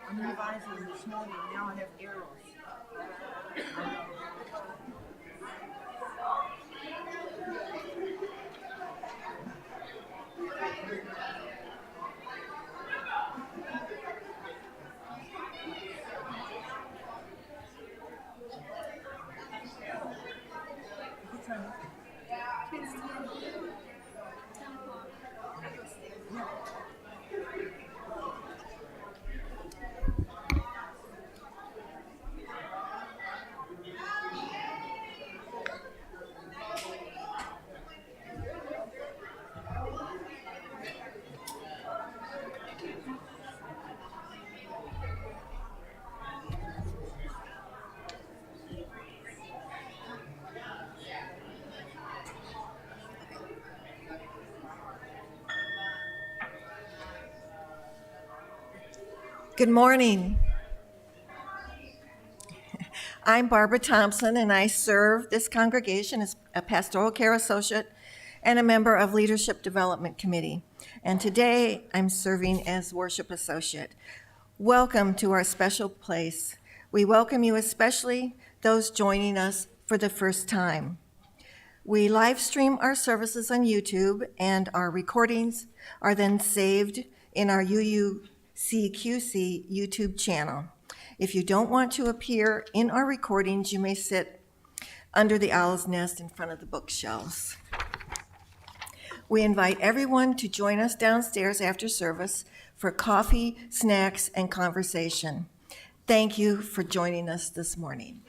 I'm revising this morning. Now I have arrows. What time is Good morning. I'm Barbara Thompson, and I serve this congregation as a pastoral care associate and a member of Leadership Development Committee. And today I'm serving as worship associate. Welcome to our special place. We welcome you, especially those joining us for the first time. We live stream our services on YouTube, and our recordings are then saved in our UUCQC YouTube channel. If you don't want to appear in our recordings, you may sit under the owl's nest in front of the bookshelves. We invite everyone to join us downstairs after service for coffee, snacks, and conversation. Thank you for joining us this morning.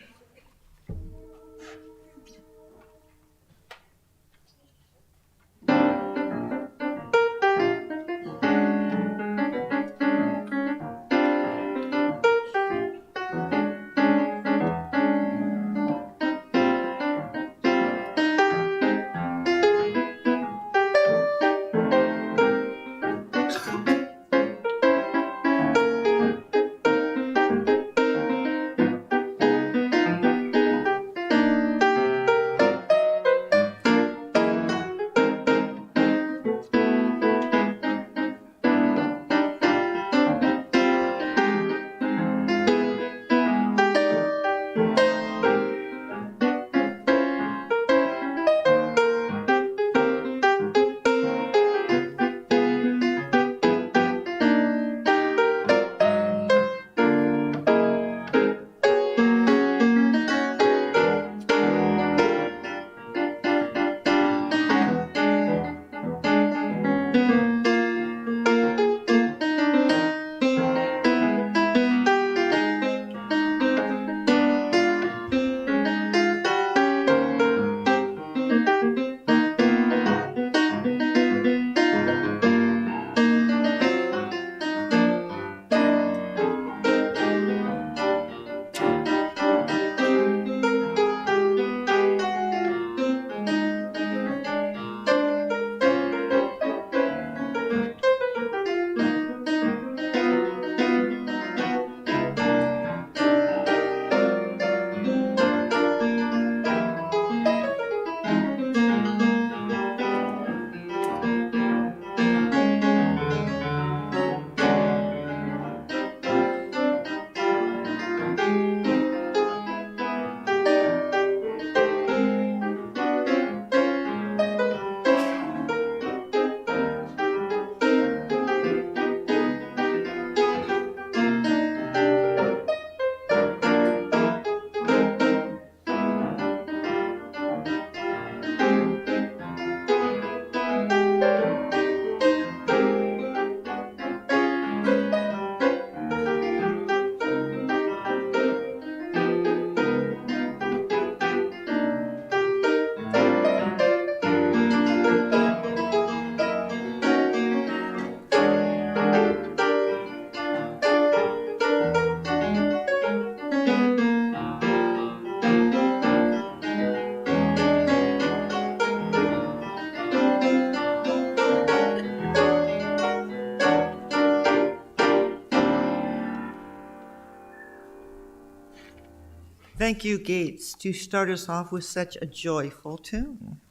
Thank you, Gates, to start us off with such a joyful tune.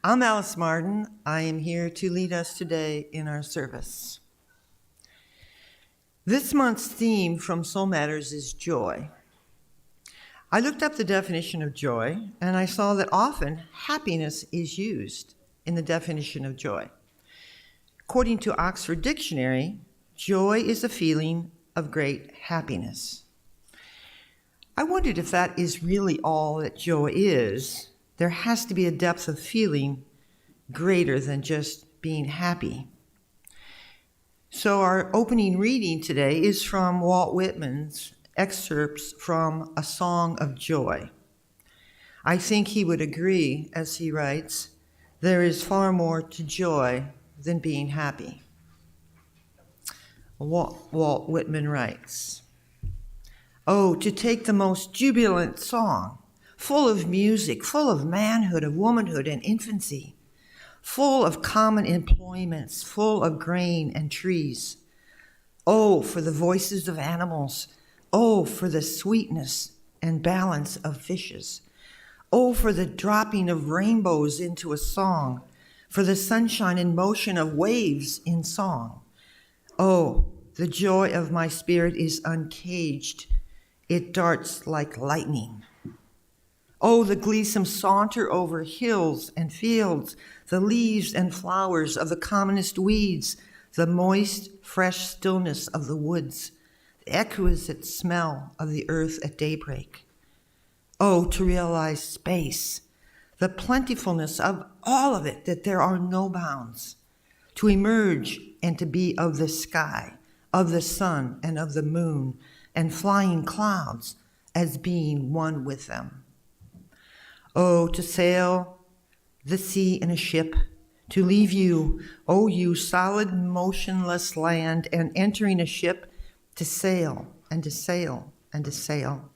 I'm Alice Martin. I am here to lead us today in our service. This month's theme from Soul Matters is joy. I looked up the definition of joy, and I saw that often happiness is used in the definition of joy. According to Oxford Dictionary, joy is a feeling of great happiness. I wondered if that is really all that joy is. There has to be a depth of feeling greater than just being happy. So our opening reading today is from Walt Whitman's excerpts from A Song of Joy. I think he would agree, as he writes, there is far more to joy than being happy. Walt Whitman writes, "Oh, to take the most jubilant song, full of music, full of manhood, of womanhood and infancy, full of common employments, full of grain and trees. Oh, for the voices of animals. Oh, for the sweetness and balance of fishes. Oh, for the dropping of rainbows into a song, for the sunshine and motion of waves in song. Oh, the joy of my spirit is uncaged. It darts like lightning. Oh, the gleesome saunter over hills and fields, the leaves and flowers of the commonest weeds, the moist, fresh stillness of the woods, the exquisite smell of the earth at daybreak. Oh, to realize space, the plentifulness of all of it, that there are no bounds, to emerge and to be of the sky, of the sun and of the moon, and flying clouds as being one with them. Oh, to sail the sea in a ship, to leave you, oh, you solid, motionless land, and entering a ship to sail and to sail and to sail.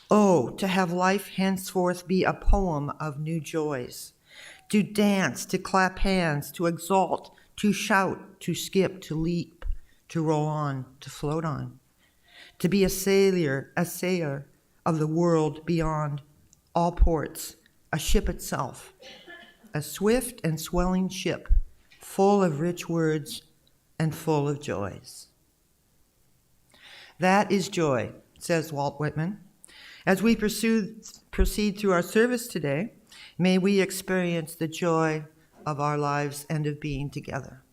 Oh, to have life henceforth be a poem of new joys, to dance, to clap hands, to exalt, to shout, to skip, to leap, to roll on, to float on, to be a sailor of the world beyond all ports, a ship itself, a swift and swelling ship, full of rich words and full of joys." That is joy, says Walt Whitman. As we proceed through our service today, may we experience the joy of our lives and of being together.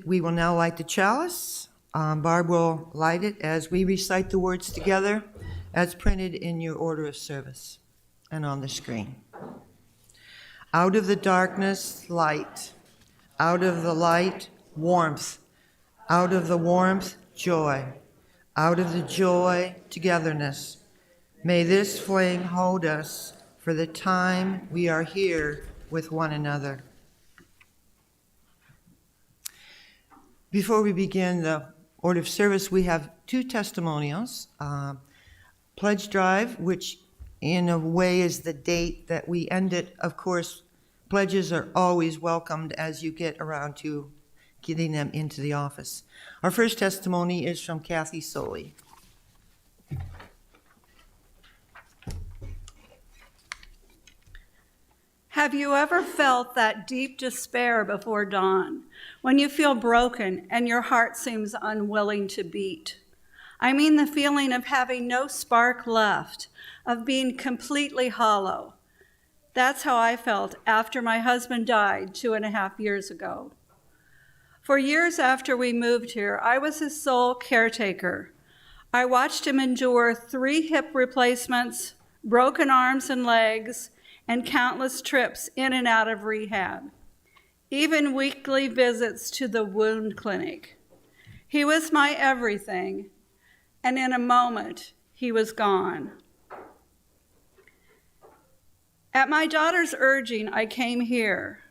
We will now light the chalice. Barb will light it as we recite the words together as printed in your order of service and on the screen. Out of the darkness, light. Out of the light, warmth. Out of the warmth, joy. Out of the joy, togetherness. May this flame hold us for the time we are here with one another. Before we begin the order of service, we have two testimonials. Pledge Drive, which in a way is the date that we end it. Of course, pledges are always welcomed as you get around to getting them into the office. Our first testimony is from Kathy Soley. Have you ever felt that deep despair before dawn, when you feel broken and your heart seems unwilling to beat? I mean the feeling of having no spark left, of being completely hollow. That's how I felt after my husband died 2.5 years ago. For years after we moved here, I was his sole caretaker. I watched him endure 3 hip replacements, broken arms and legs, and countless trips in and out of rehab, even weekly visits to the wound clinic. He was my everything, and in a moment, he was gone. At my daughter's urging, I came here,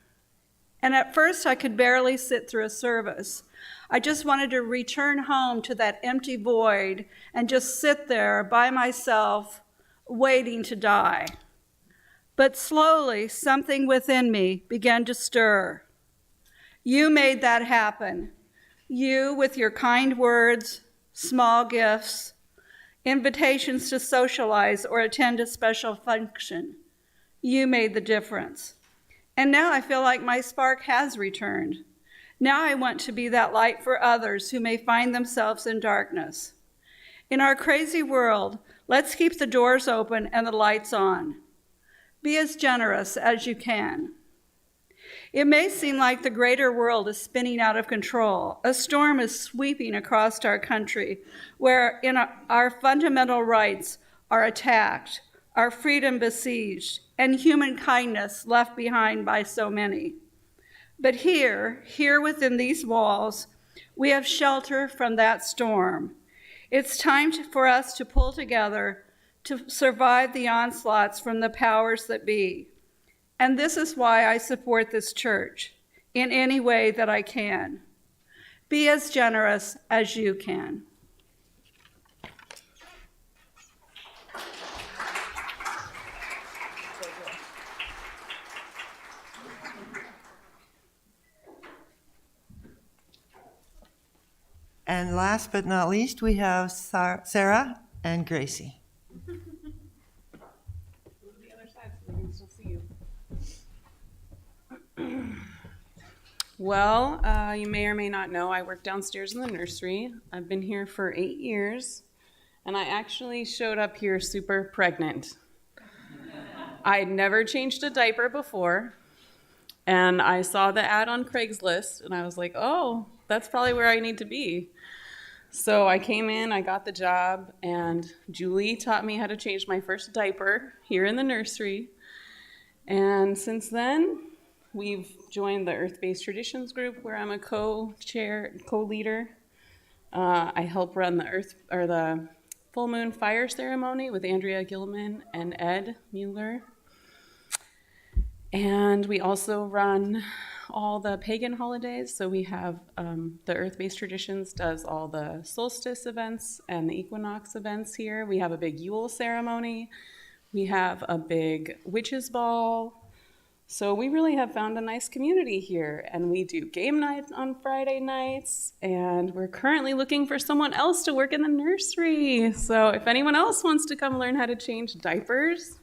and at first I could barely sit through a service. I just wanted to return home to that empty void and just sit there by myself, waiting to die. But slowly, something within me began to stir. You made that happen. You, with your kind words, small gifts, invitations to socialize or attend a special function, you made the difference. And now I feel like my spark has returned. Now I want to be that light for others who may find themselves in darkness. In our crazy world, let's keep the doors open and the lights on. Be as generous as you can. It may seem like the greater world is spinning out of control. A storm is sweeping across our country where our fundamental rights are attacked, our freedom besieged, and human kindness left behind by so many. But here within these walls, we have shelter from that storm. It's time for us to pull together to survive the onslaughts from the powers that be. And this is why I support this church in any way that I can. Be as generous as you can. And last but not least, we have Sarah and Gracie. Well, you may or may not know I work downstairs in the nursery. I've been here for 8 years, and I actually showed up here super pregnant. I'd never changed a diaper before, and I saw the ad on Craigslist, and I was like, oh, that's probably where I need to be. So I came in, I got the job, and Julie taught me how to change my first diaper here in the nursery. And since then, we've joined the Earth-Based Traditions group where I'm a co-leader. I help run the full moon fire ceremony with Andrea Gilman and Ed Mueller. And we also run all the pagan holidays. So we have the Earth-Based Traditions does all the solstice events and the equinox events here. We have a big Yule ceremony. We have a big witches ball. So we really have found a nice community here, and we do game nights on Friday nights, and we're currently looking for someone else to work in the nursery. So if anyone else wants to come learn how to change diapers,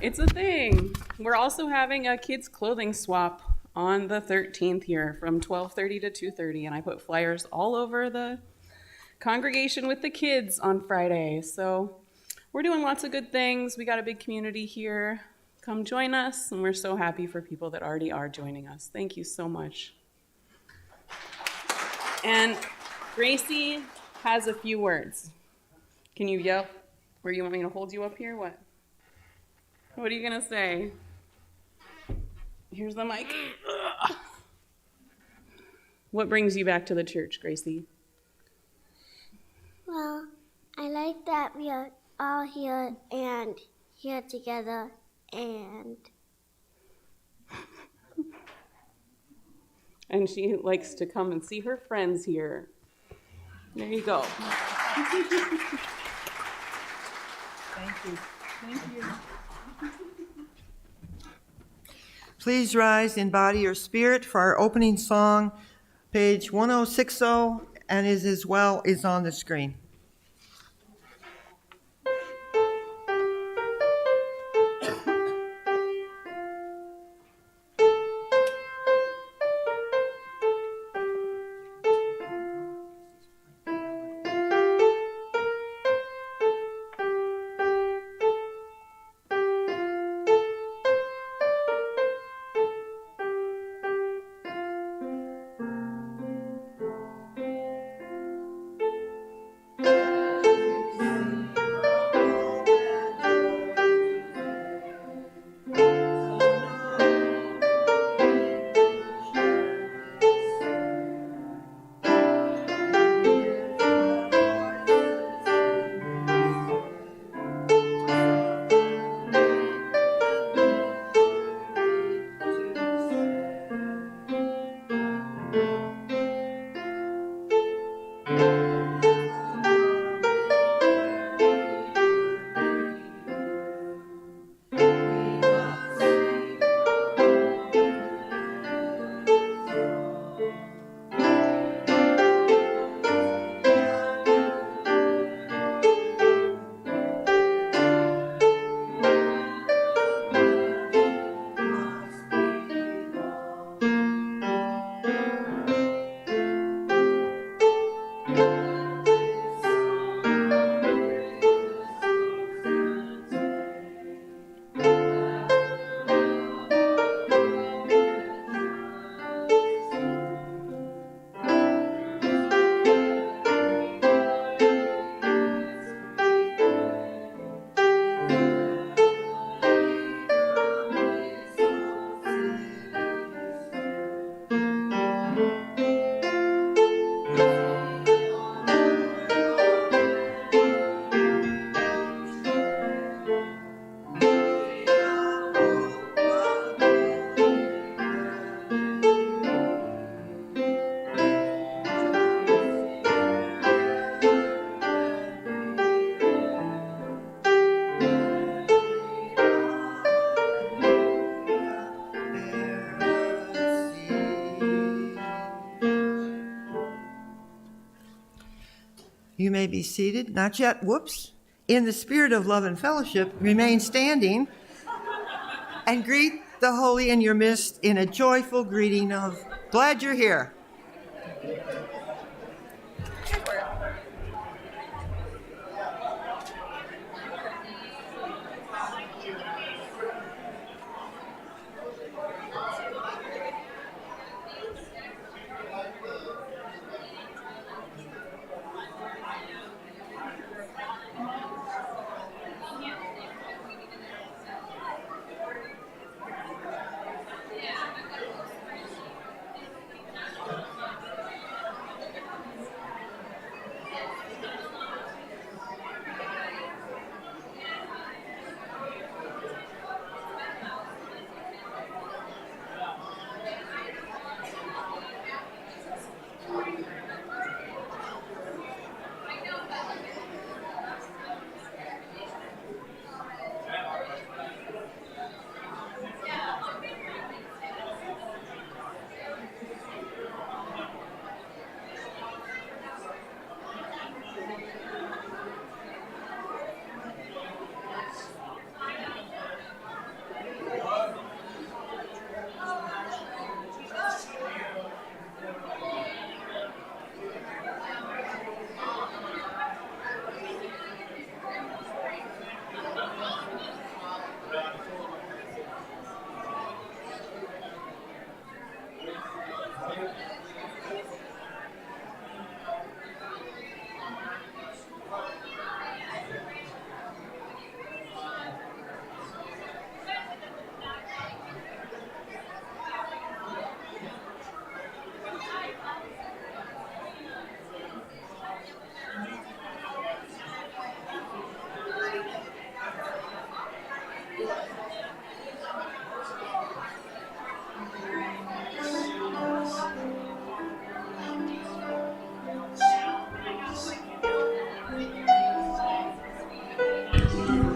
it's a thing. We're also having a kids' clothing swap on the 13th here from 12:30 to 2:30, and I put flyers all over the congregation with the kids on Friday. So we're doing lots of good things. We got a big community here. Come join us, and we're so happy for people that already are joining us. Thank you so much. And Gracie has a few words. Can you yell? Or you want me to hold you up here? What? What are you gonna say? Here's the mic. What brings you back to the church, Gracie? Well, I like that we are all here and here together And she likes to come and see her friends here. There you go. Thank you. Thank you. Please rise in body or spirit for our opening song, page 1060, and is on the screen. you may be seated. Not yet, whoops. In the spirit of love and fellowship, remain standing and greet the holy in your midst in a joyful greeting of, glad you're here.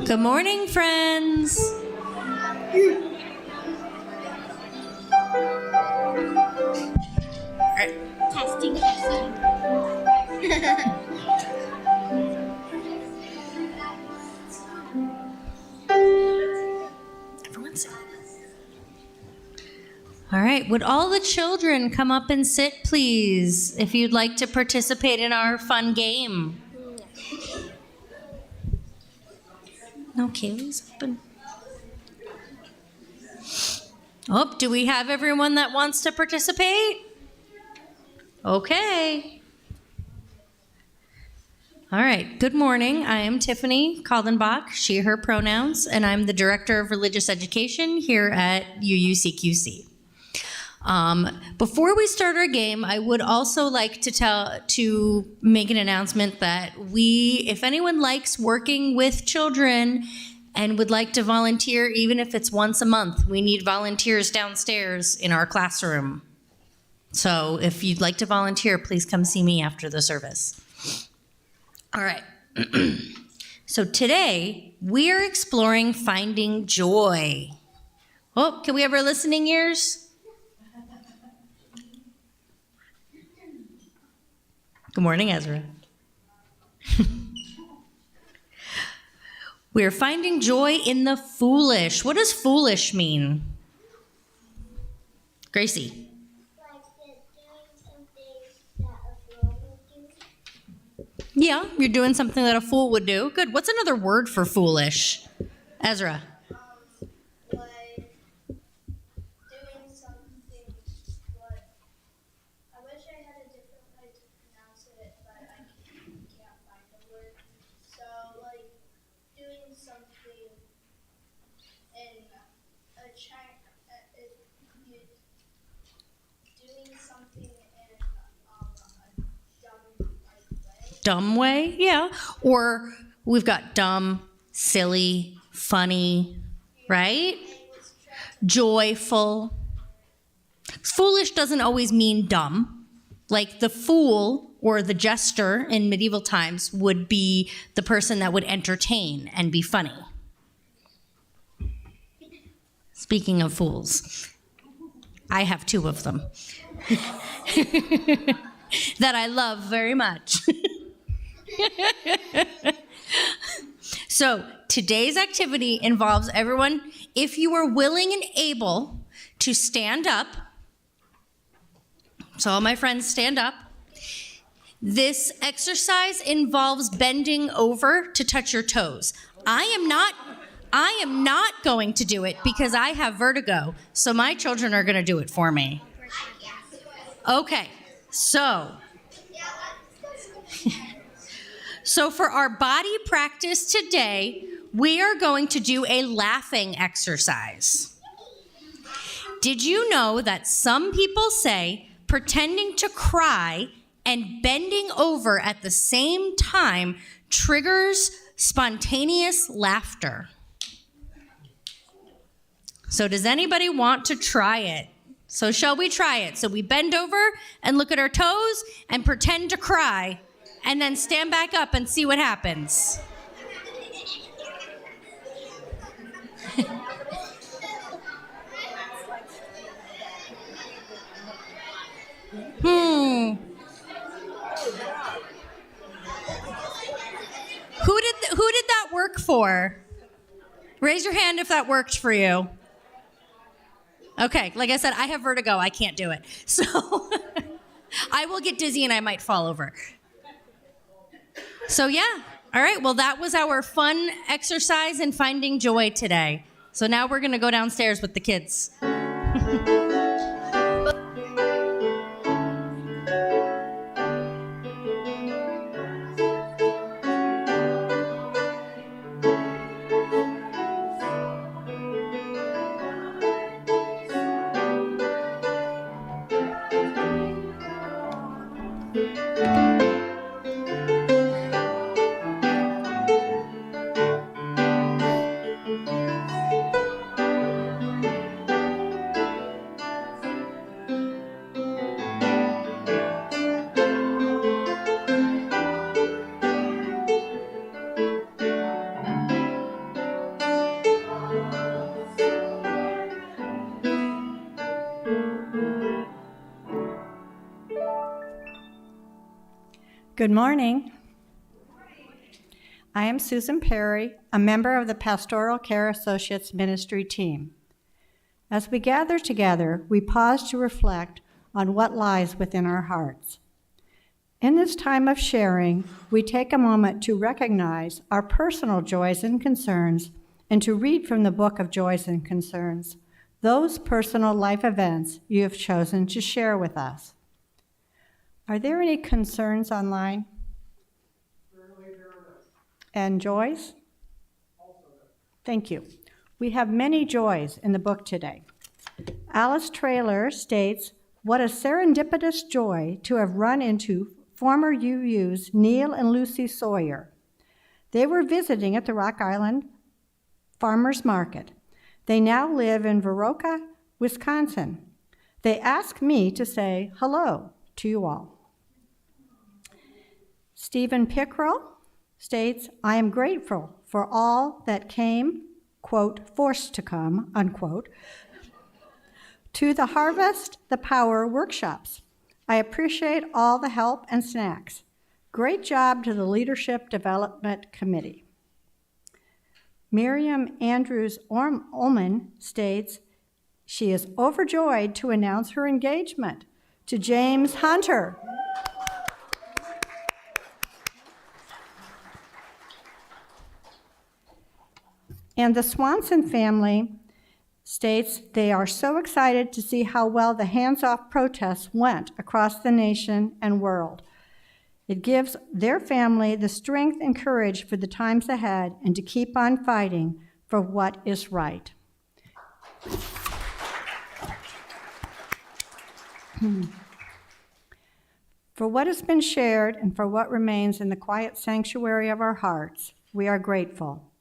Good morning, friends. Testing. Everyone sit. All right, would all the children come up and sit, please, if you'd like to participate in our fun game? No, Kaylee's open. Oh, do we have everyone that wants to participate? Okay. All right, good morning. I am Tiffany Kaldenbach, she, her pronouns, and I'm the Director of Religious Education here at UUCQC. Before we start our game, I would also like to make an announcement that if anyone likes working with children and would like to volunteer, even if it's once a month, we need volunteers downstairs in our classroom. So if you'd like to volunteer, please come see me after the service. All right. So today, we are exploring finding joy. Oh, can we have our listening ears? Good morning, Ezra. We're finding joy in the foolish. What does foolish mean? Gracie. Like doing something that a fool would do. Yeah, you're doing something that a fool would do. Good. What's another word for foolish? Ezra. Like doing something like, I wish I had a different way to pronounce it, but I can't find the word. So like doing something in a doing something in a dumb way. Dumb way? Yeah. Or we've got dumb, silly, funny, right? Joyful. Foolish doesn't always mean dumb. Like the fool or the jester in medieval times would be the person that would entertain and be funny. Speaking of fools, I have two of them that I love very much. So today's activity involves everyone, if you are willing and able, to stand up. So all my friends stand up. This exercise involves bending over to touch your toes. I am not going to do it because I have vertigo, so my children are going to do it for me. Okay, so for our body practice today, we are going to do a laughing exercise. Did you know that some people say pretending to cry and bending over at the same time triggers spontaneous laughter? So does anybody want to try it? So shall we try it? So we bend over and look at our toes and pretend to cry, and then stand back up and see what happens. Who did that work for? Raise your hand if that worked for you. Okay, like I said, I have vertigo. I can't do it. So I will get dizzy and I might fall over. So yeah, all right, well, that was our fun exercise in finding joy today. So now we're going to go downstairs with the kids. Good morning. I am Susan Perry, a member of the Pastoral Care Associates ministry team. As we gather together, we pause to reflect on what lies within our hearts. In this time of sharing, we take a moment to recognize our personal joys and concerns and to read from the book of Joys and Concerns, those personal life events you have chosen to share with us. Are there any concerns online? And joys? Thank you. We have many joys in the book today. Alice Traylor states, "What a serendipitous joy to have run into former UU's Neil and Lucy Sawyer. They were visiting at the Rock Island Farmers Market. They now live in Viroqua, Wisconsin. They asked me to say hello to you all." Stephen Pickrell states, "I am grateful for all that came, quote, forced to come, unquote, to the Harvest the Power workshops. I appreciate all the help and snacks. Great job to the Leadership Development Committee." Miriam Andrews Ullman states she is overjoyed to announce her engagement to James Hunter. And the Swanson family states they are so excited to see how well the hands-off protests went across the nation and world. It gives their family the strength and courage for the times ahead and to keep on fighting for what is right. For what has been shared and for what remains in the quiet sanctuary of our hearts, we are grateful.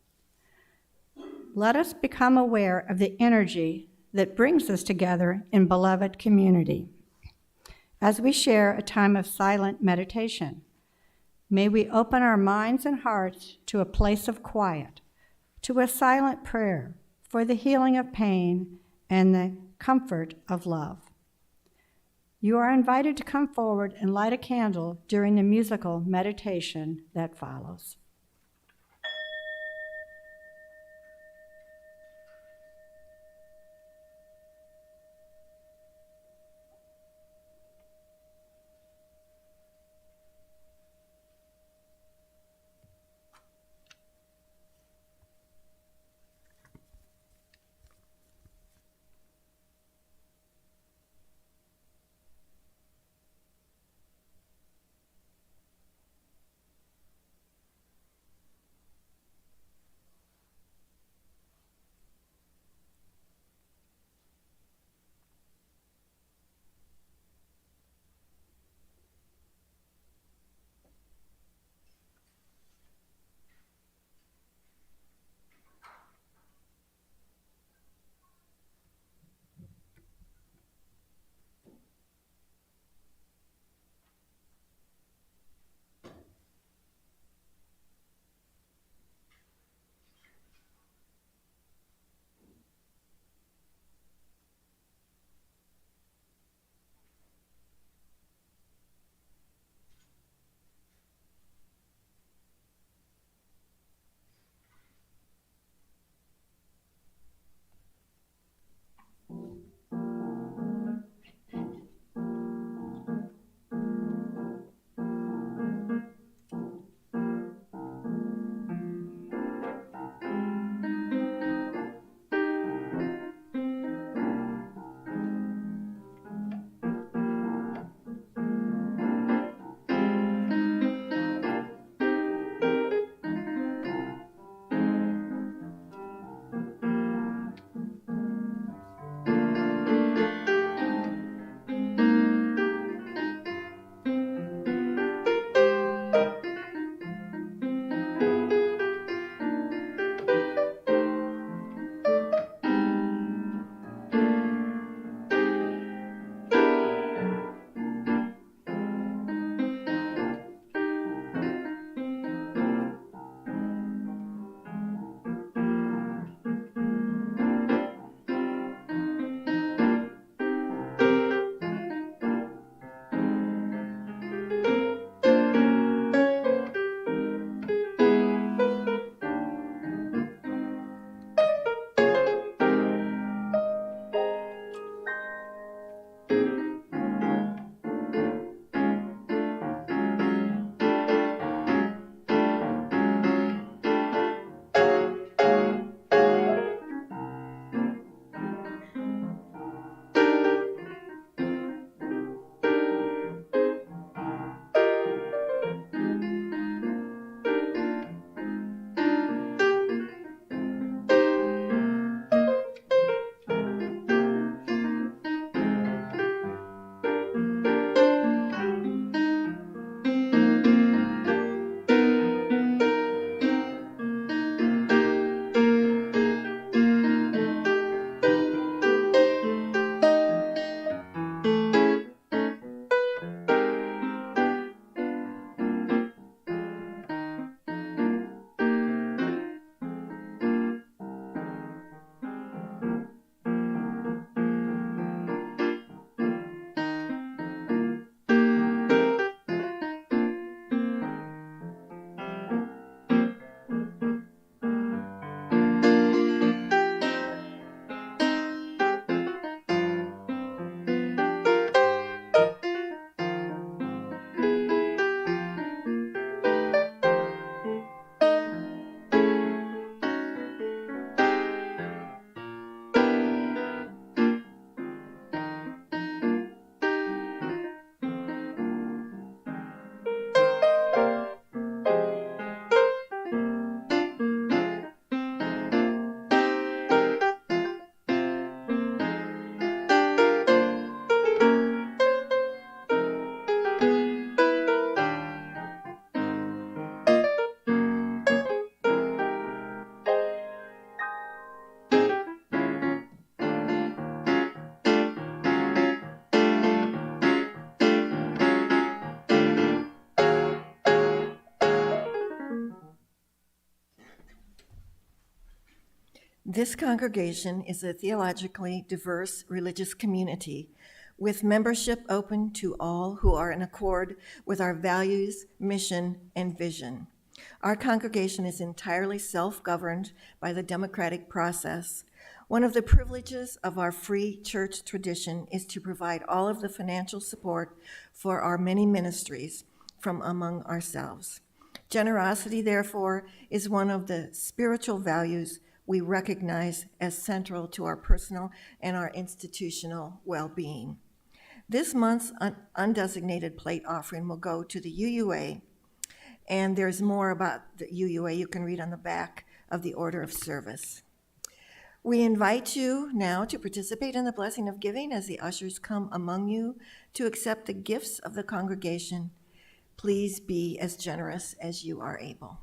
Let us become aware of the energy that brings us together in beloved community. As we share a time of silent meditation, may we open our minds and hearts to a place of quiet, to a silent prayer for the healing of pain and the comfort of love. You are invited to come forward and light a candle during the musical meditation that follows. This congregation is a theologically diverse religious community with membership open to all who are in accord with our values, mission, and vision. Our congregation is entirely self-governed by the democratic process. One of the privileges of our free church tradition is to provide all of the financial support for our many ministries from among ourselves. Generosity, therefore, is one of the spiritual values we recognize as central to our personal and our institutional well-being. This month's undesignated plate offering will go to the UUA, and there's more about the UUA you can read on the back of the order of service. We invite you now to participate in the blessing of giving as the ushers come among you to accept the gifts of the congregation. Please be as generous as you are able.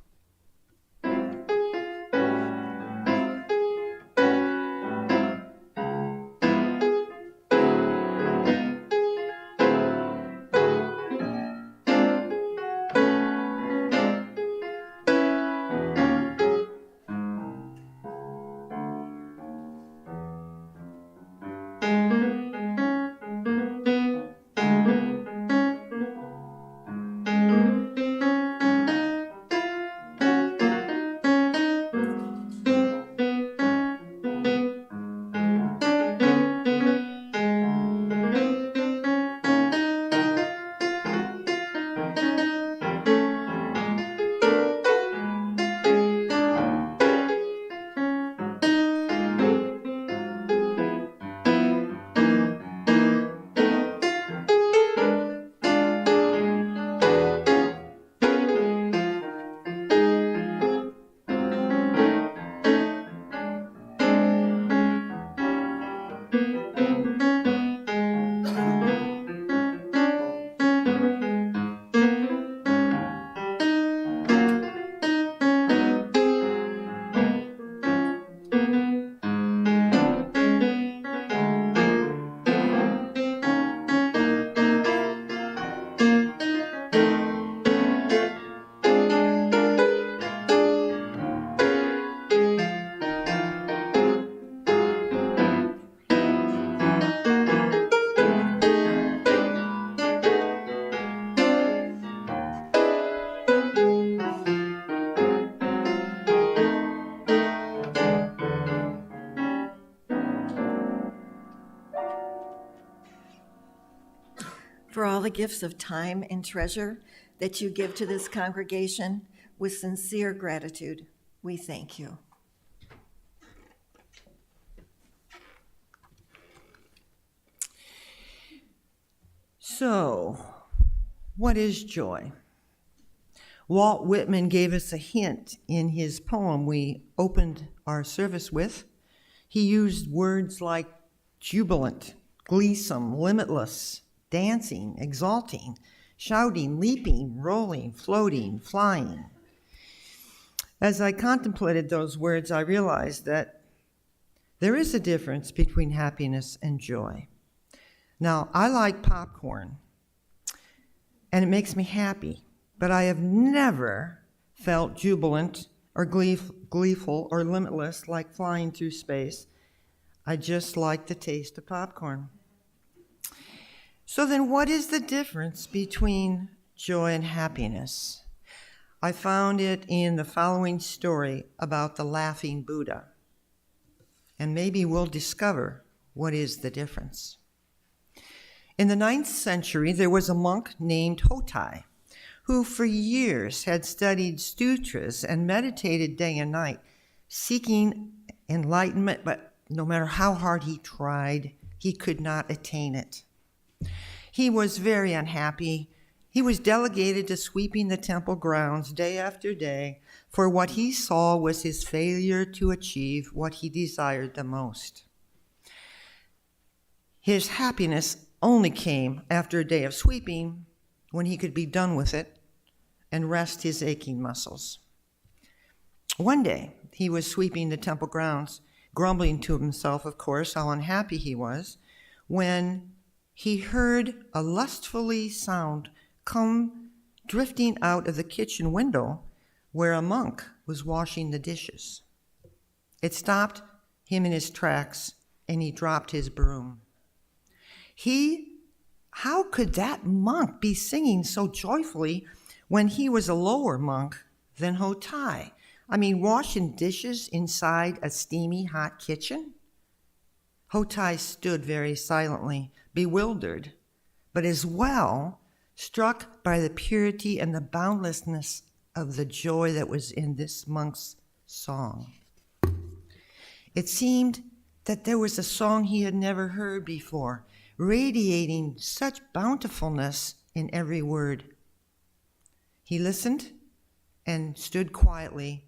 For all the gifts of time and treasure that you give to this congregation, with sincere gratitude, we thank you. So, what is joy? Walt Whitman gave us a hint in his poem we opened our service with. He used words like jubilant, gleesome, limitless, dancing, exalting, shouting, leaping, rolling, floating, flying. As I contemplated those words, I realized that there is a difference between happiness and joy. Now, I like popcorn, and it makes me happy, but I have never felt jubilant or gleeful or limitless like flying through space. I just like the taste of popcorn. So then what is the difference between joy and happiness? I found it in the following story about the laughing Buddha. And maybe we'll discover what is the difference. In the 9th century, there was a monk named Hotai, who for years had studied sutras and meditated day and night, seeking enlightenment, but no matter how hard he tried, he could not attain it. He was very unhappy. He was delegated to sweeping the temple grounds day after day, for what he saw was his failure to achieve what he desired the most. His happiness only came after a day of sweeping, when he could be done with it and rest his aching muscles. One day, he was sweeping the temple grounds, grumbling to himself, of course, how unhappy he was, when he heard a lustfully sound come drifting out of the kitchen window where a monk was washing the dishes. It stopped him in his tracks, and he dropped his broom. How could that monk be singing so joyfully when he was a lower monk than Hotai? I mean, washing dishes inside a steamy hot kitchen? Hotai stood very silently, bewildered, but as well struck by the purity and the boundlessness of the joy that was in this monk's song. It seemed that there was a song he had never heard before, radiating such bountifulness in every word. He listened and stood quietly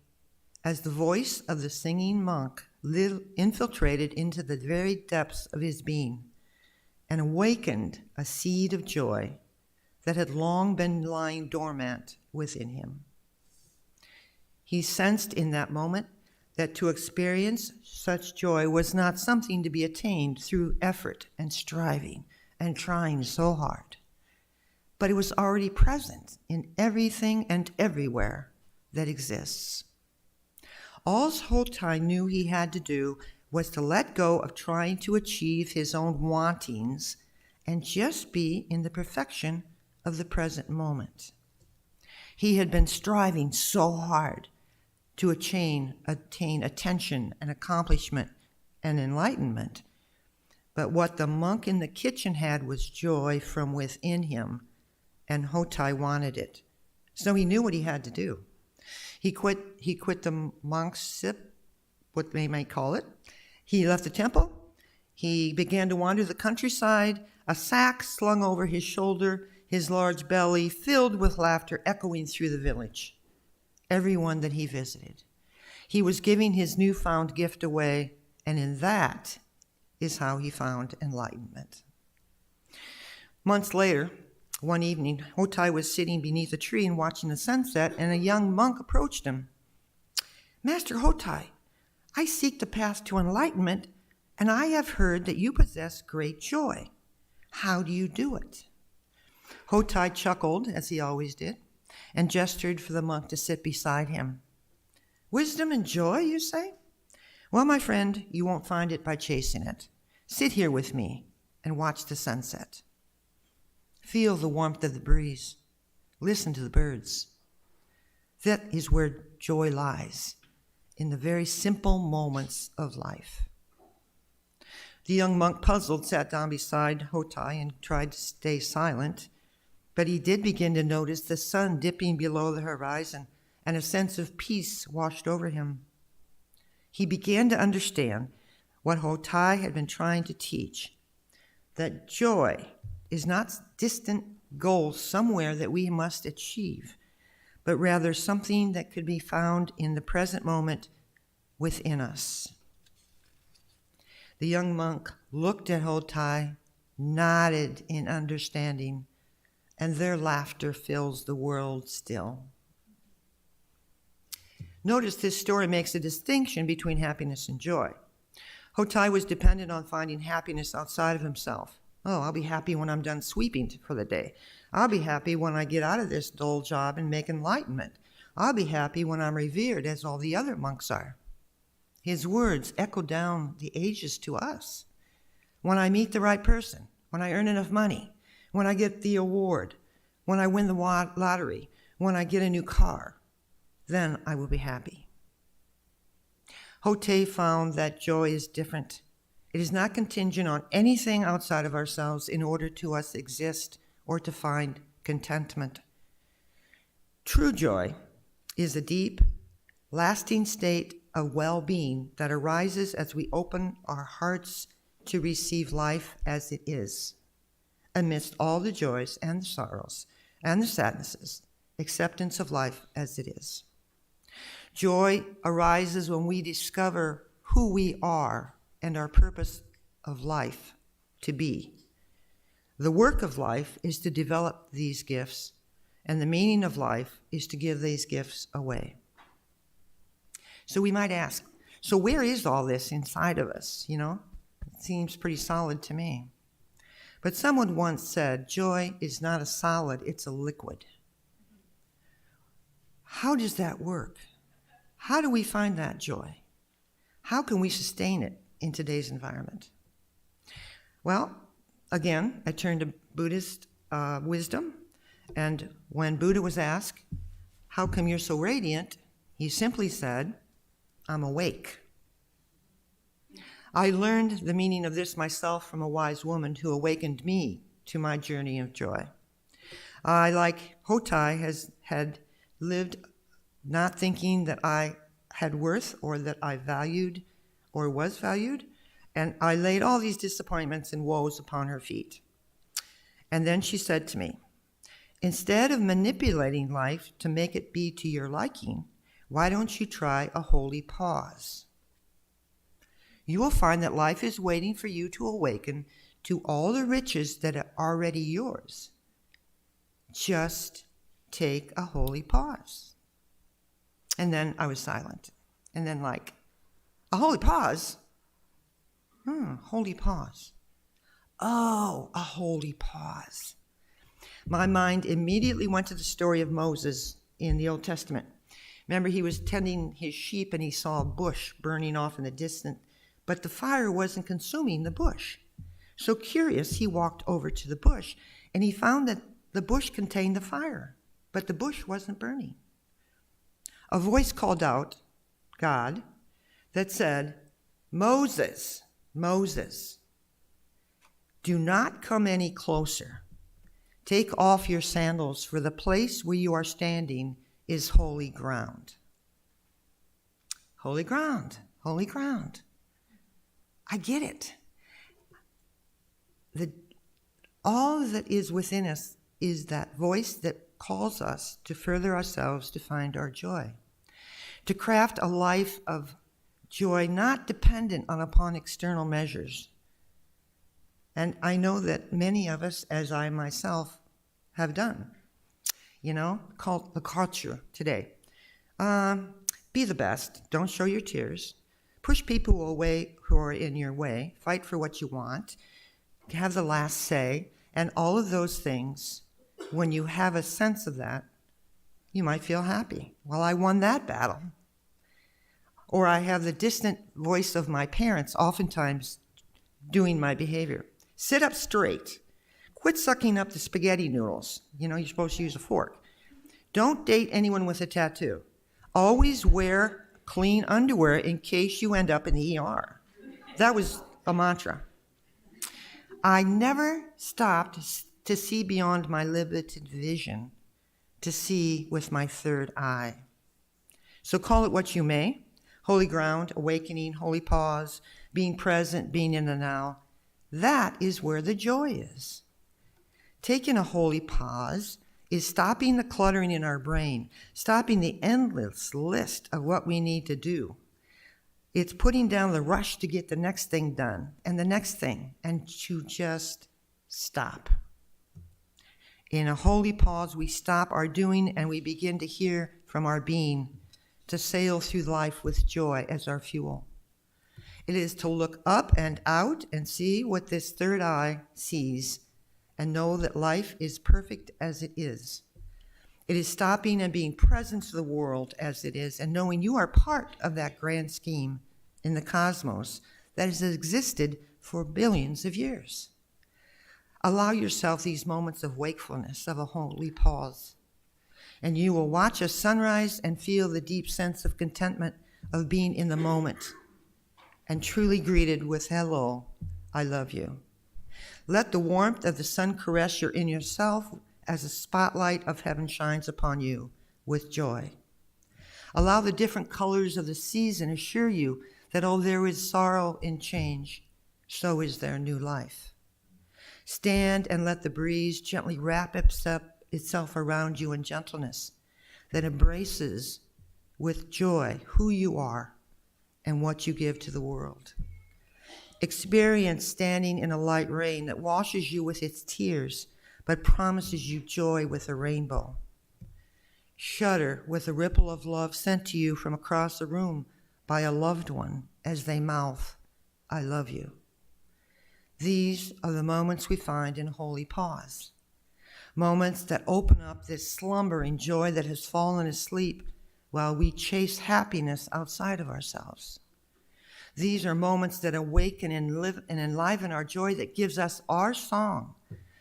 as the voice of the singing monk infiltrated into the very depths of his being and awakened a seed of joy that had long been lying dormant within him. He sensed in that moment that to experience such joy was not something to be attained through effort and striving and trying so hard, but it was already present in everything and everywhere that exists. All Hotai knew he had to do was to let go of trying to achieve his own wantings and just be in the perfection of the present moment. He had been striving so hard to attain attention and accomplishment and enlightenment. But what the monk in the kitchen had was joy from within him, and Hotai wanted it. So he knew what he had to do. He quit the monk's sip, what they might call it. He left the temple. He began to wander the countryside, a sack slung over his shoulder, his large belly filled with laughter echoing through the village. Everyone that he visited. He was giving his newfound gift away, and in that is how he found enlightenment. Months later, one evening, Hotai was sitting beneath a tree and watching the sunset, and a young monk approached him. "Master Hotai, I seek the path to enlightenment, and I have heard that you possess great joy. How do you do it?" Hotai chuckled, as he always did, and gestured for the monk to sit beside him. "Wisdom and joy, you say? Well, my friend, you won't find it by chasing it. Sit here with me and watch the sunset. Feel the warmth of the breeze. Listen to the birds. That is where joy lies, in the very simple moments of life." The young monk, puzzled, sat down beside Hotai and tried to stay silent. But he did begin to notice the sun dipping below the horizon, and a sense of peace washed over him. He began to understand what Hotai had been trying to teach, that joy is not distant goal somewhere that we must achieve, but rather something that could be found in the present moment within us. The young monk looked at Hotai, nodded in understanding, and their laughter fills the world still. Notice this story makes a distinction between happiness and joy. Hotai was dependent on finding happiness outside of himself. Oh, I'll be happy when I'm done sweeping for the day. I'll be happy when I get out of this dull job and make enlightenment. I'll be happy when I'm revered as all the other monks are. His words echo down the ages to us. When I meet the right person, when I earn enough money, when I get the award, when I win the lottery, when I get a new car, then I will be happy. Hotai found that joy is different. It is not contingent on anything outside of ourselves in order to us exist or to find contentment. True joy is a deep, lasting state of well-being that arises as we open our hearts to receive life as it is, amidst all the joys and the sorrows and the sadnesses, acceptance of life as it is. Joy arises when we discover who we are and our purpose of life to be. The work of life is to develop these gifts, and the meaning of life is to give these gifts away. So we might ask, so where is all this inside of us, It seems pretty solid to me. But someone once said, joy is not a solid, it's a liquid. How does that work? How do we find that joy? How can we sustain it in today's environment? Well, Again, I turned to Buddhist wisdom, and when Buddha was asked, "How come you're so radiant?" he simply said, "I'm awake." I learned the meaning of this myself from a wise woman who awakened me to my journey of joy. I, like Hotai, had lived not thinking that I had worth or that I valued or was valued, and I laid all these disappointments and woes upon her feet. And then she said to me, "Instead of manipulating life to make it be to your liking, why don't you try a holy pause? You will find that life is waiting for you to awaken to all the riches that are already yours. Just take a holy pause." And then I was silent. And then like, a holy pause? Holy pause. Oh, a holy pause. My mind immediately went to the story of Moses in the Old Testament. Remember, he was tending his sheep and he saw a bush burning off in the distance, but the fire wasn't consuming the bush. So curious, he walked over to the bush and he found that the bush contained the fire, but the bush wasn't burning. A voice called out, God, that said, "Moses, Moses, do not come any closer. Take off your sandals, for the place where you are standing is holy ground." Holy ground, holy ground. I get it. All that is within us is that voice that calls us to further ourselves to find our joy, to craft a life of joy not dependent upon external measures. And I know that many of us, as I myself have done, called the culture today. Be the best. Don't show your tears. Push people away who are in your way. Fight for what you want. Have the last say. And all of those things, when you have a sense of that, you might feel happy. Well, I won that battle. Or I have the distant voice of my parents oftentimes doing my behavior. Sit up straight. Quit sucking up the spaghetti noodles. You're supposed to use a fork. Don't date anyone with a tattoo. Always wear clean underwear in case you end up in the ER. That was a mantra. I never stopped to see beyond my limited vision, to see with my third eye. So call it what you may. Holy ground, awakening, holy pause, being present, being in the now. That is where the joy is. Taking a holy pause is stopping the cluttering in our brain, stopping the endless list of what we need to do. It's putting down the rush to get the next thing done and the next thing, and to just stop. In a holy pause, we stop our doing and we begin to hear from our being, to sail through life with joy as our fuel. It is to look up and out and see what this third eye sees and know that life is perfect as it is. It is stopping and being present to the world as it is and knowing you are part of that grand scheme in the cosmos that has existed for billions of years. Allow yourself these moments of wakefulness, of a holy pause, and you will watch a sunrise and feel the deep sense of contentment of being in the moment and truly greeted with, "Hello, I love you." Let the warmth of the sun caress your inner self as a spotlight of heaven shines upon you with joy. Allow the different colors of the season assure you that, oh, there is sorrow in change, so is there new life. Stand and let the breeze gently wrap itself around you in gentleness that embraces with joy who you are and what you give to the world. Experience standing in a light rain that washes you with its tears, but promises you joy with a rainbow. Shudder with a ripple of love sent to you from across the room by a loved one as they mouth, "I love you." These are the moments we find in holy pause. Moments that open up this slumbering joy that has fallen asleep while we chase happiness outside of ourselves. These are moments that awaken and enliven our joy, that gives us our song,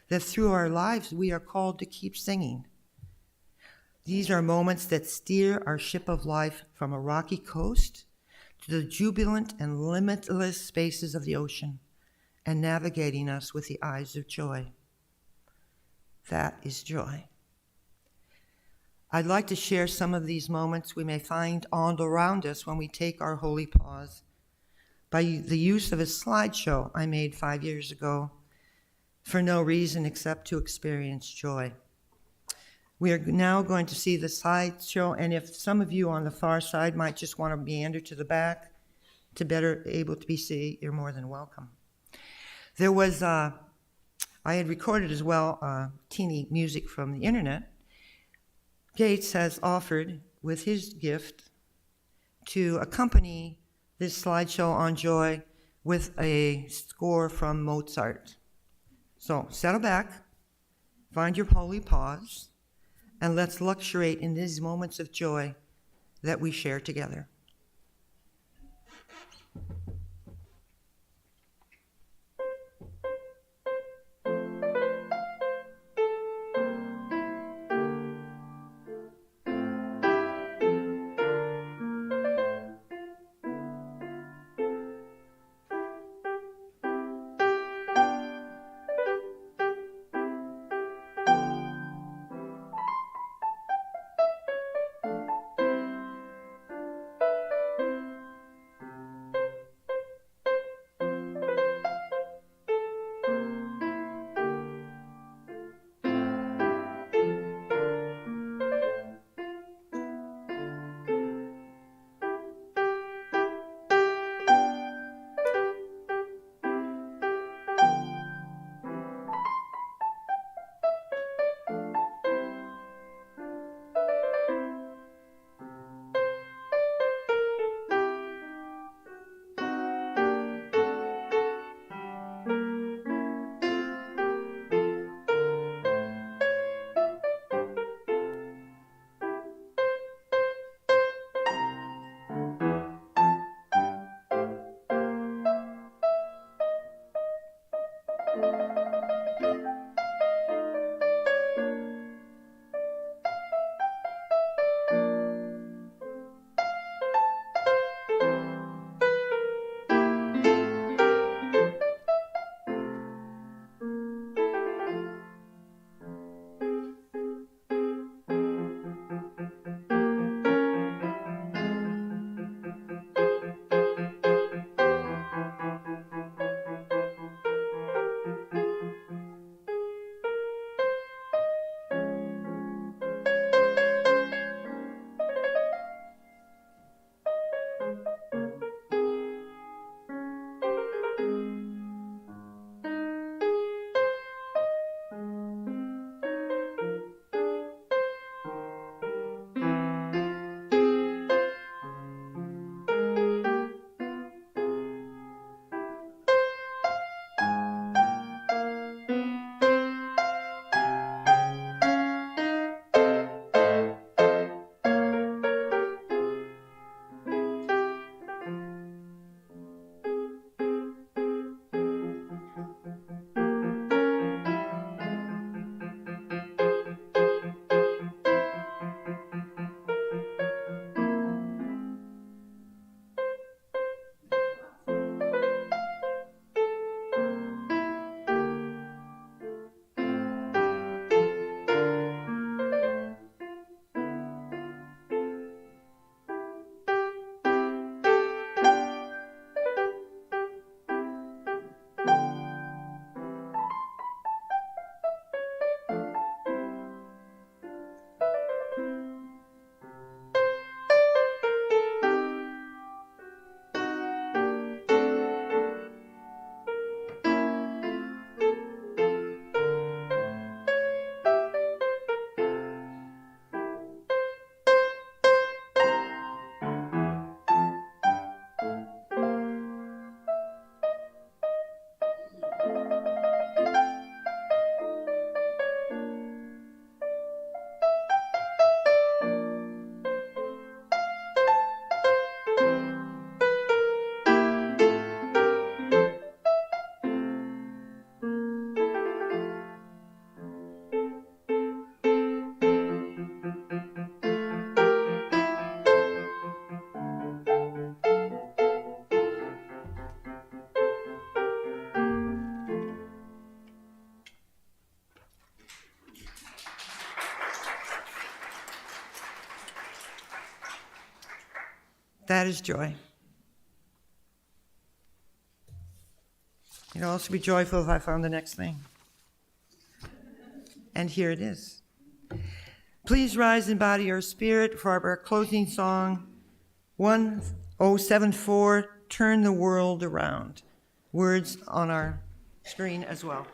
that through our lives we are called to keep singing. These are moments that steer our ship of life from a rocky coast to the jubilant and limitless spaces of the ocean, and navigating us with the eyes of joy. That is joy. I'd like to share some of these moments we may find all around us when we take our holy pause by the use of a slideshow I made 5 years ago for no reason except to experience joy. We are now going to see the slideshow, and if some of you on the far side might just want to meander to the back to better able to be seen, you're more than welcome. There was, I had recorded as well teeny music from the internet. Gates has offered with his gift to accompany this slideshow on joy with a score from Mozart. So settle back, find your holy pause, and let's luxuriate in these moments of joy that we share together. That is joy. You'd also be joyful if I found the next thing. And here it is. Please rise in body or spirit for our closing song, 1074, Turn the World Around. Words on our screen as well.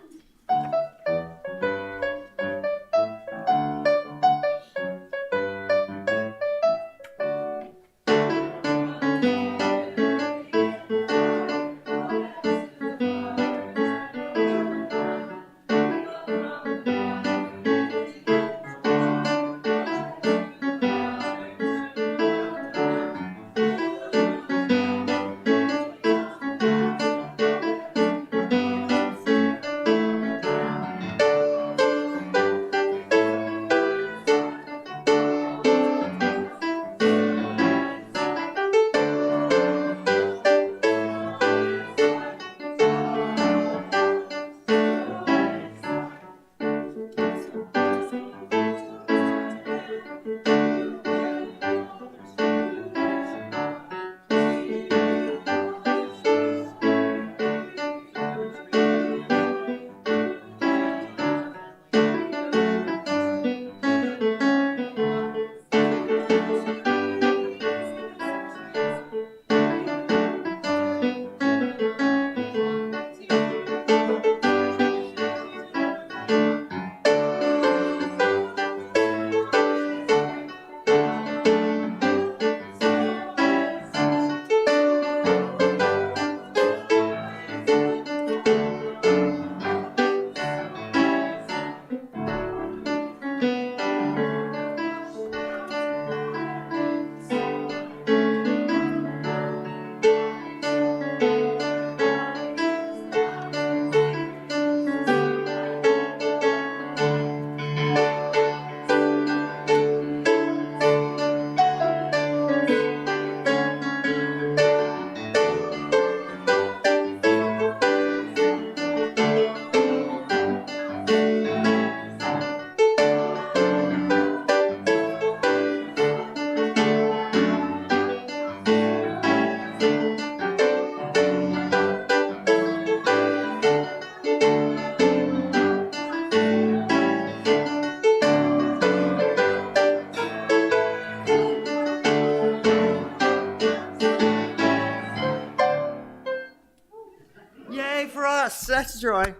Yay for us. That's joy.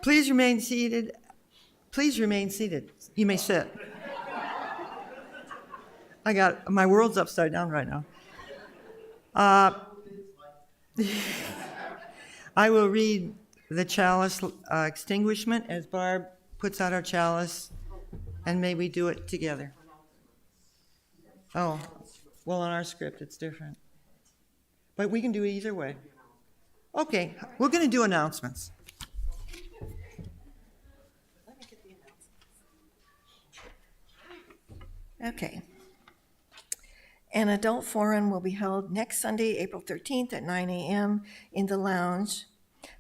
Please remain seated. Please remain seated. You may sit. My world's upside down right now. I will read the chalice extinguishment as Barb puts out our chalice, and may we do it together. Oh, well, on our script it's different. But we can do it either way. Okay, we're going to do announcements. Okay. An adult forum will be held next Sunday, April 13th at 9 a.m. in the lounge.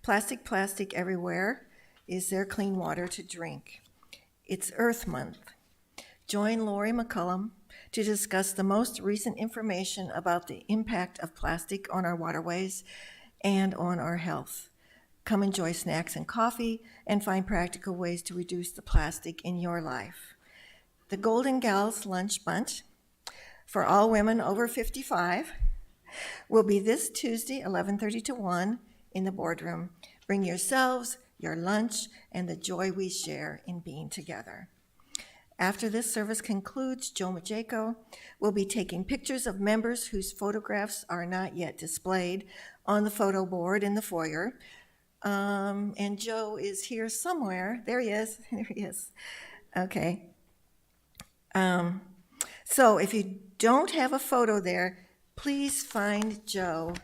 Plastic everywhere. Is there clean water to drink? It's Earth Month. Join Lori McCullum to discuss the most recent information about the impact of plastic on our waterways and on our health. Come enjoy snacks and coffee and find practical ways to reduce the plastic in your life. The Golden Gals Lunch Bunch for all women over 55 will be this Tuesday, 11:30 to 1 in the boardroom. Bring yourselves, your lunch, and the joy we share in being together. After this service concludes, Joe Majeko will be taking pictures of members whose photographs are not yet displayed on the photo board in the foyer. And Joe is here somewhere. There he is. There he is. Okay. So if you don't have a photo there, please find Joe,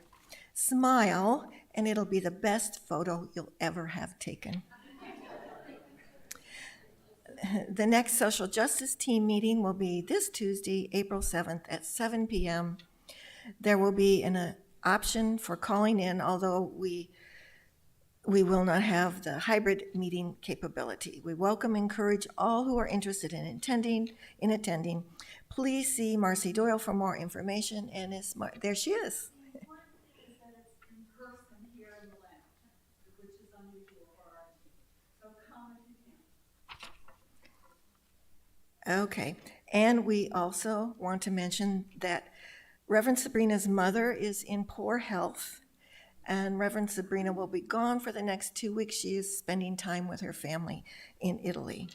smile, and it'll be the best photo you'll ever have taken. The next social justice team meeting will be this Tuesday, April 7th at 7 p.m. There will be an option for calling in, although we will not have the hybrid meeting capability. We welcome and encourage all who are interested in attending. Please see Marcy Doyle for more information, and there she is. Okay, and we also want to mention that Reverend Sabrina's mother is in poor health, and Reverend Sabrina will be gone for the next 2 weeks. She is spending time with her family in Italy.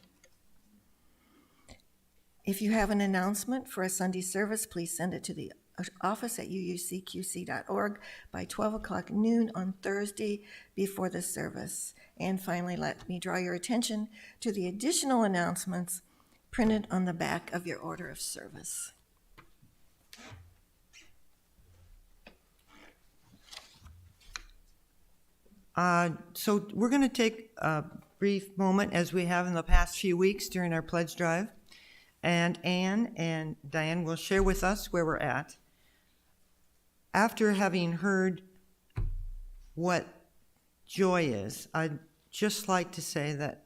If you have an announcement for a Sunday service, please send it to the office at uucqc.org by 12 o'clock noon on Thursday before the service. And finally, let me draw your attention to the additional announcements printed on the back of your order of service. So we're going to take a brief moment, as we have in the past few weeks during our pledge drive, and Anne and Diane will share with us where we're at. After having heard what joy is, I'd just like to say that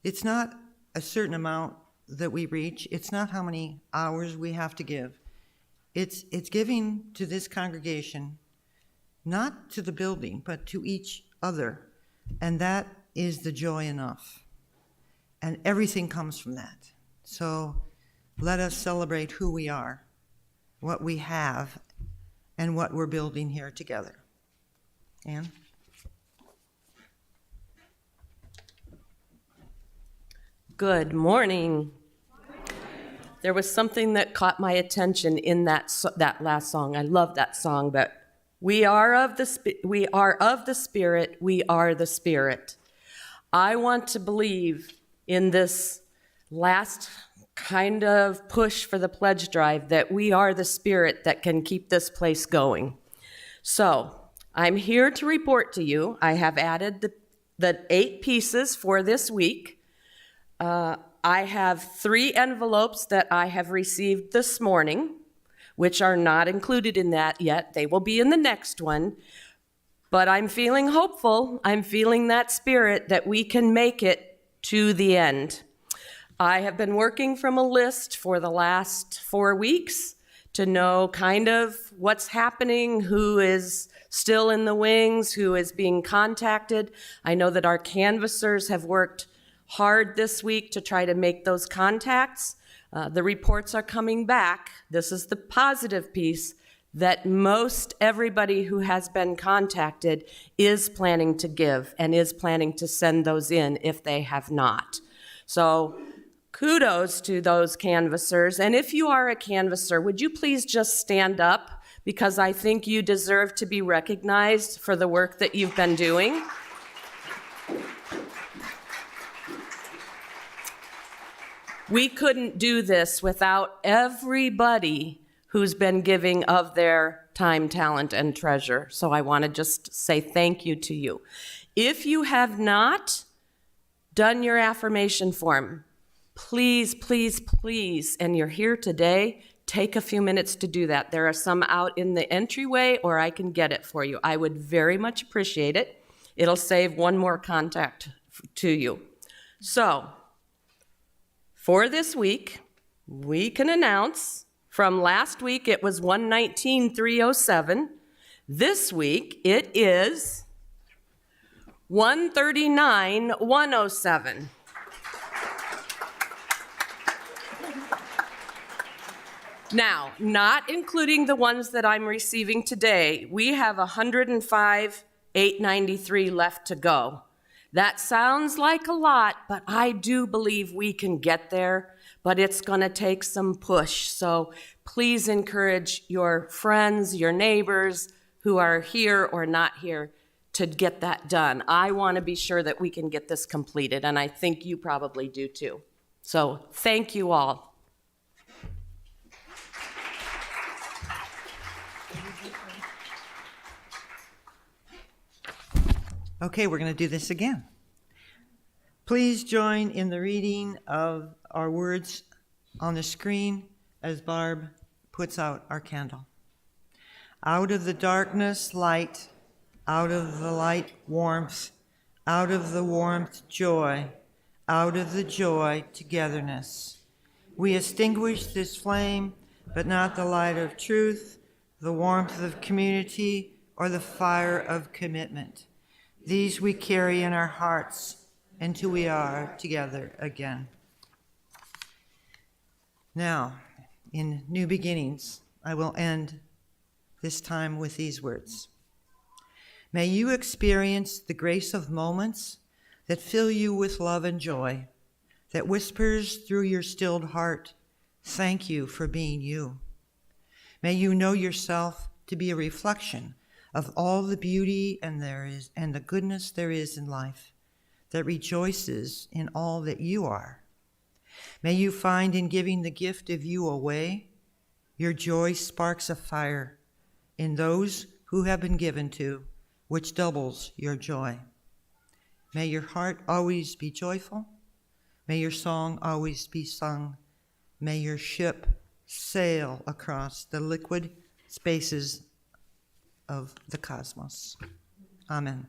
it's not a certain amount that we reach. It's not how many hours we have to give. It's giving to this congregation, not to the building, but to each other. And that is the joy enough. And everything comes from that. So let us celebrate who we are, what we have, and what we're building here together. Anne? Good morning. There was something that caught my attention in that last song. I love that song, but we are of the Spirit, we are the Spirit. I want to believe in this last kind of push for the pledge drive that we are the Spirit that can keep this place going. So I'm here to report to you. I have added the 8 pieces for this week. I have 3 envelopes that I have received this morning, which are not included in that yet. They will be in the next one. But I'm feeling hopeful. I'm feeling that spirit that we can make it to the end. I have been working from a list for the last 4 weeks to know kind of what's happening, who is still in the wings, who is being contacted. I know that our canvassers have worked hard this week to try to make those contacts. The reports are coming back. This is the positive piece, that most everybody who has been contacted is planning to give and is planning to send those in if they have not. So kudos to those canvassers. And if you are a canvasser, would you please just stand up, because I think you deserve to be recognized for the work that you've been doing. We couldn't do this without everybody who's been giving of their time, talent, and treasure. So I want to just say thank you to you. If you have not done your affirmation form, please, please, please, and you're here today, take a few minutes to do that. There are some out in the entryway, or I can get it for you. I would very much appreciate it. It'll save one more contact to you. So, for this week, we can announce from last week it was 119,307. This week it is 139,107. Now, not including the ones that I'm receiving today, we have 105,893 left to go. That sounds like a lot, but I do believe we can get there, but it's going to take some push. So please encourage your friends, your neighbors who are here or not here to get that done. I want to be sure that we can get this completed, and I think you probably do too. So thank you all. Okay, we're going to do this again. Please join in the reading of our words on the screen as Barb puts out our candle. Out of the darkness, light. Out of the light, warmth. Out of the warmth, joy. Out of the joy, togetherness. We extinguish this flame, but not the light of truth, the warmth of community, or the fire of commitment. These we carry in our hearts until we are together again. Now, in New Beginnings, I will end this time with these words. May you experience the grace of moments that fill you with love and joy, that whispers through your stilled heart, thank you for being you. May you know yourself to be a reflection of all the beauty and the goodness there is in life, that rejoices in all that you are. May you find in giving the gift of you away, your joy sparks a fire in those who have been given to, which doubles your joy. May your heart always be joyful. May your song always be sung. May your ship sail across the liquid spaces of the cosmos. Amen.